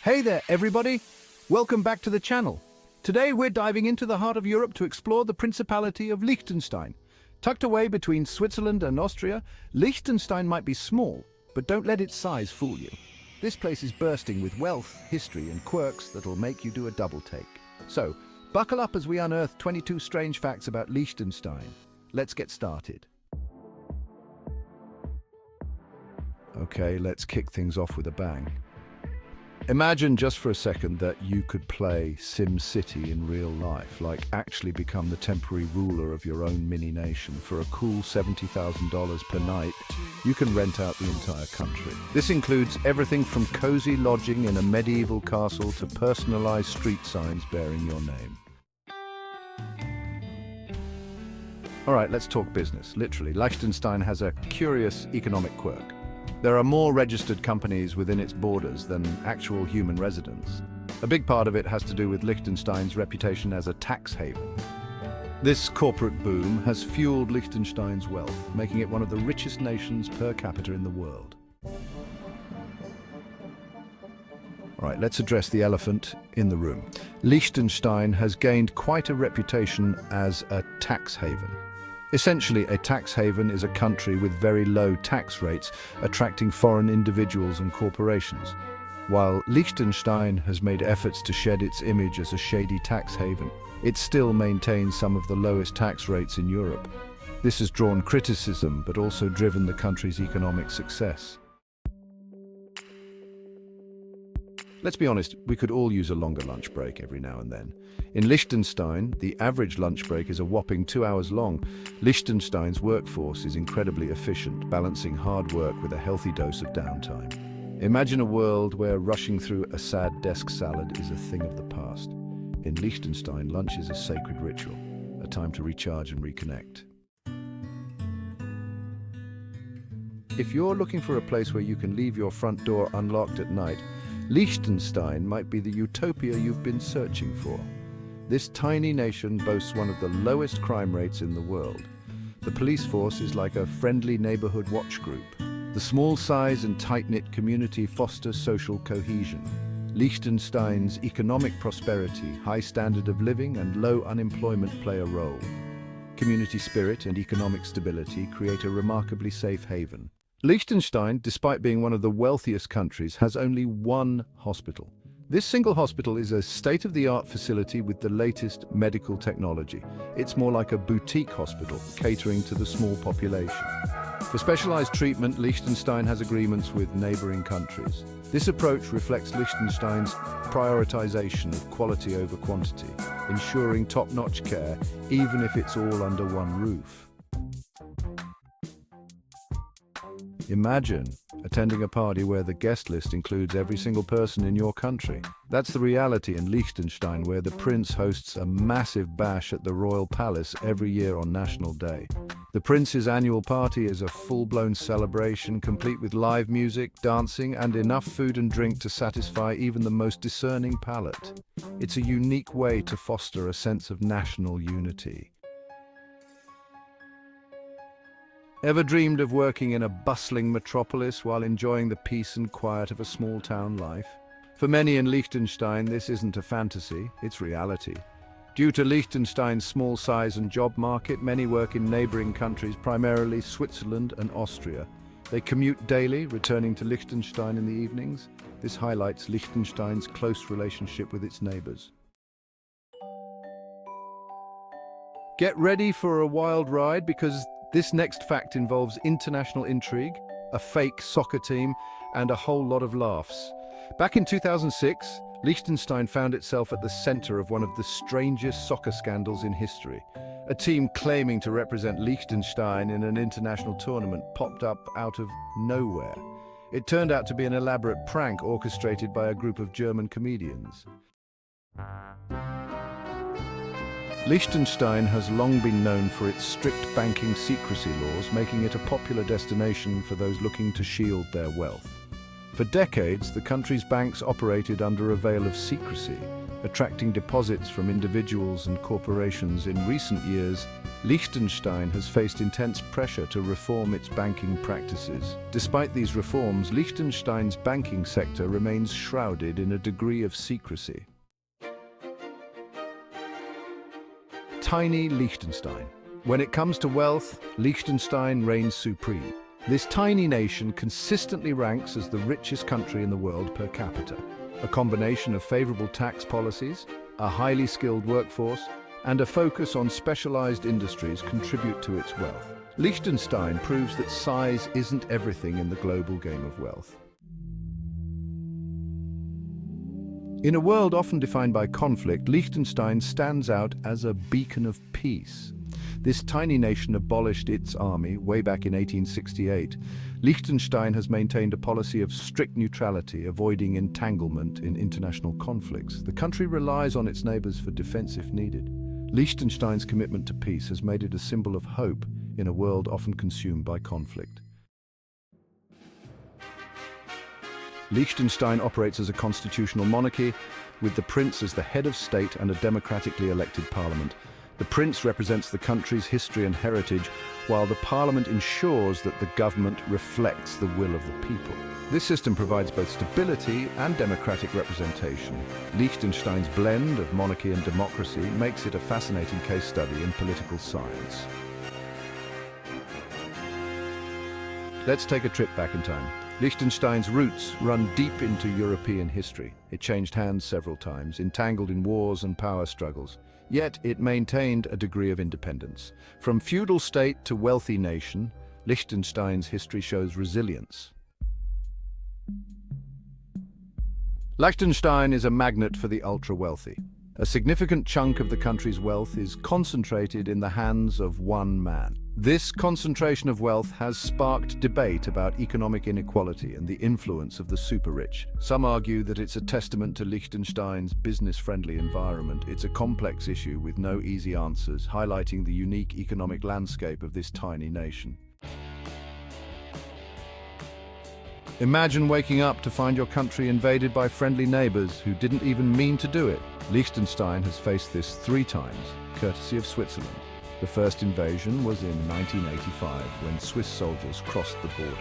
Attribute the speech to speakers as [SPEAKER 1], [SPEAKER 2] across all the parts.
[SPEAKER 1] Hey there, everybody! Welcome back to the channel. Today we're diving into the heart of Europe to explore the Principality of Liechtenstein. Tucked away between Switzerland and Austria, Liechtenstein might be small, but don't let its size fool you. This place is bursting with wealth, history, and quirks that'll make you do a double take. So, buckle up as we unearth 22 strange facts about Liechtenstein. Let's get started. Okay, let's kick things off with a bang. Imagine just for a second that you could play SimCity in real life, like actually become the temporary ruler of your own mini-nation. For a cool $70,000 per night, you can rent out the entire country. This includes everything from cozy lodging in a medieval castle to personalized street signs bearing your name. All right, let's talk business. Literally, Liechtenstein has a curious economic quirk. There are more registered companies within its borders than actual human residents. A big part of it has to do with Liechtenstein's reputation as a tax haven. This corporate boom has fueled Liechtenstein's wealth, making it one of the richest nations per capita in the world. All right, let's address the elephant in the room. Liechtenstein has gained quite a reputation as a tax haven. Essentially, a tax haven is a country with very low tax rates, attracting foreign individuals and corporations. While Liechtenstein has made efforts to shed its image as a shady tax haven, it still maintains some of the lowest tax rates in Europe. This has drawn criticism, but also driven the country's economic success. Let's be honest, we could all use a longer lunch break every now and then. In Liechtenstein, the average lunch break is a whopping 2 hours long. Liechtenstein's workforce is incredibly efficient, balancing hard work with a healthy dose of downtime. Imagine a world where rushing through a sad desk salad is a thing of the past. In Liechtenstein, lunch is a sacred ritual, a time to recharge and reconnect. If you're looking for a place where you can leave your front door unlocked at night, Liechtenstein might be the utopia you've been searching for. This tiny nation boasts one of the lowest crime rates in the world. The police force is like a friendly neighborhood watch group. The small size and tight-knit community fosters social cohesion. Liechtenstein's economic prosperity, high standard of living, and low unemployment play a role. Community spirit and economic stability create a remarkably safe haven. Liechtenstein, despite being one of the wealthiest countries, has only one hospital. This single hospital is a state-of-the-art facility with the latest medical technology. It's more like a boutique hospital, catering to the small population. For specialized treatment, Liechtenstein has agreements with neighboring countries. This approach reflects Liechtenstein's prioritization of quality over quantity, ensuring top-notch care, even if it's all under one roof. Imagine attending a party where the guest list includes every single person in your country. That's the reality in Liechtenstein, where the prince hosts a massive bash at the royal palace every year on National Day. The prince's annual party is a full-blown celebration, complete with live music, dancing, and enough food and drink to satisfy even the most discerning palate. It's a unique way to foster a sense of national unity. Ever dreamed of working in a bustling metropolis while enjoying the peace and quiet of a small-town life? For many in Liechtenstein, this isn't a fantasy, it's reality. Due to Liechtenstein's small size and job market, many work in neighboring countries, primarily Switzerland and Austria. They commute daily, returning to Liechtenstein in the evenings. This highlights Liechtenstein's close relationship with its neighbors. Get ready for a wild ride, because this next fact involves international intrigue, a fake soccer team, and a whole lot of laughs. Back in 2006, Liechtenstein found itself at the center of one of the strangest soccer scandals in history. A team claiming to represent Liechtenstein in an international tournament popped up out of nowhere. It turned out to be an elaborate prank orchestrated by a group of German comedians. Liechtenstein has long been known for its strict banking secrecy laws, making it a popular destination for those looking to shield their wealth. For decades, the country's banks operated under a veil of secrecy, attracting deposits from individuals and corporations. In recent years, Liechtenstein has faced intense pressure to reform its banking practices. Despite these reforms, Liechtenstein's banking sector remains shrouded in a degree of secrecy. Tiny Liechtenstein. When it comes to wealth, Liechtenstein reigns supreme. This tiny nation consistently ranks as the richest country in the world per capita. A combination of favorable tax policies, a highly skilled workforce, and a focus on specialized industries contribute to its wealth. Liechtenstein proves that size isn't everything in the global game of wealth. In a world often defined by conflict, Liechtenstein stands out as a beacon of peace. This tiny nation abolished its army way back in 1868. Liechtenstein has maintained a policy of strict neutrality, avoiding entanglement in international conflicts. The country relies on its neighbors for defense if needed. Liechtenstein's commitment to peace has made it a symbol of hope in a world often consumed by conflict. Liechtenstein operates as a constitutional monarchy, with the prince as the head of state and a democratically elected parliament. The prince represents the country's history and heritage, while the parliament ensures that the government reflects the will of the people. This system provides both stability and democratic representation. Liechtenstein's blend of monarchy and democracy makes it a fascinating case study in political science. Let's take a trip back in time. Liechtenstein's roots run deep into European history. It changed hands several times, entangled in wars and power struggles. Yet it maintained a degree of independence. From feudal state to wealthy nation, Liechtenstein's history shows resilience. Liechtenstein is a magnet for the ultra-wealthy. A significant chunk of the country's wealth is concentrated in the hands of one man. This concentration of wealth has sparked debate about economic inequality and the influence of the super-rich. Some argue that it's a testament to Liechtenstein's business-friendly environment. It's a complex issue with no easy answers, highlighting the unique economic landscape of this tiny nation. Imagine waking up to find your country invaded by friendly neighbors who didn't even mean to do it. Liechtenstein has faced this 3 times, courtesy of Switzerland. The first invasion was in 1985, when Swiss soldiers crossed the border.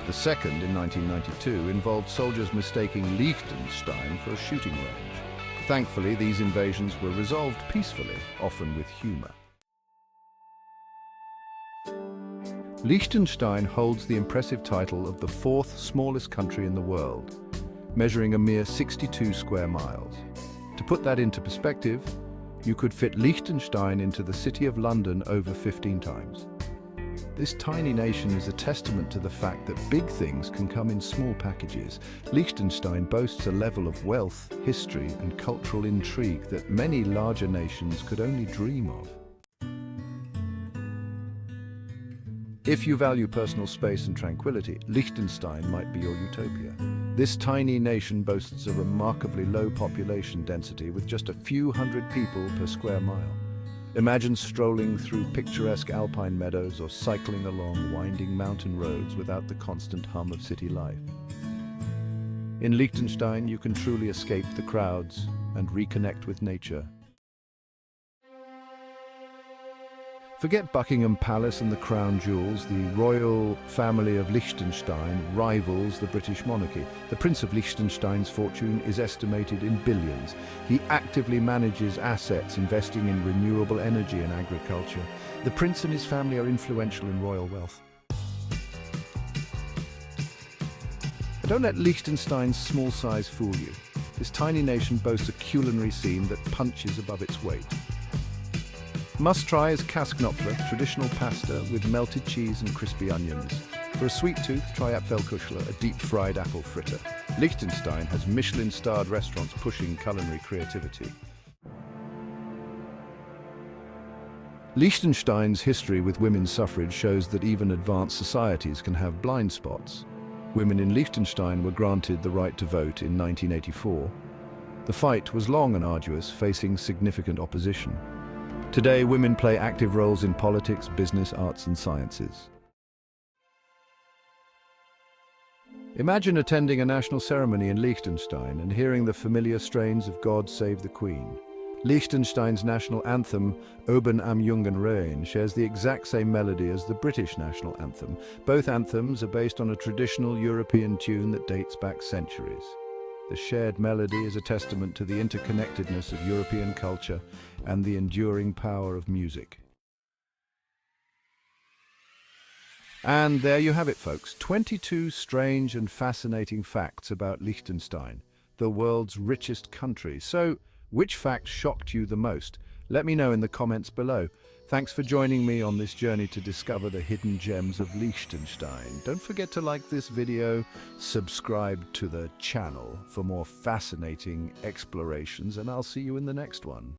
[SPEAKER 1] The second, in 1992, involved soldiers mistaking Liechtenstein for a shooting range. Thankfully, these invasions were resolved peacefully, often with humor. Liechtenstein holds the impressive title of the 4th smallest country in the world, measuring a mere 62 square miles. To put that into perspective, you could fit Liechtenstein into the city of London over 15 times. This tiny nation is a testament to the fact that big things can come in small packages. Liechtenstein boasts a level of wealth, history, and cultural intrigue that many larger nations could only dream of. If you value personal space and tranquility, Liechtenstein might be your utopia. This tiny nation boasts a remarkably low population density with just a few hundred people per square mile. Imagine strolling through picturesque alpine meadows or cycling along winding mountain roads without the constant hum of city life. In Liechtenstein, you can truly escape the crowds and reconnect with nature. Forget Buckingham Palace and the crown jewels. The royal family of Liechtenstein rivals the British monarchy. The Prince of Liechtenstein's fortune is estimated in billions. He actively manages assets, investing in renewable energy and agriculture. The prince and his family are influential in royal wealth. But don't let Liechtenstein's small size fool you. This tiny nation boasts a culinary scene that punches above its weight. Must try is Käsknöpfler, traditional pasta with melted cheese and crispy onions. For a sweet tooth, try Apfelkuchler, a deep-fried apple fritter. Liechtenstein has Michelin-starred restaurants pushing culinary creativity. Liechtenstein's history with women's suffrage shows that even advanced societies can have blind spots. Women in Liechtenstein were granted the right to vote in 1984. The fight was long and arduous, facing significant opposition. Today, women play active roles in politics, business, arts, and sciences. Imagine attending a national ceremony in Liechtenstein and hearing the familiar strains of God Save the Queen. Liechtenstein's national anthem, Oben am Jungen Rhein, shares the exact same melody as the British national anthem. Both anthems are based on a traditional European tune that dates back centuries. The shared melody is a testament to the interconnectedness of European culture and the enduring power of music. And there you have it, folks. 22 strange and fascinating facts about Liechtenstein, the world's richest country. So, which fact shocked you the most? Let me know in the comments below. Thanks for joining me on this journey to discover the hidden gems of Liechtenstein. Don't forget to like this video, subscribe to the channel for more fascinating explorations, and I'll see you in the next one.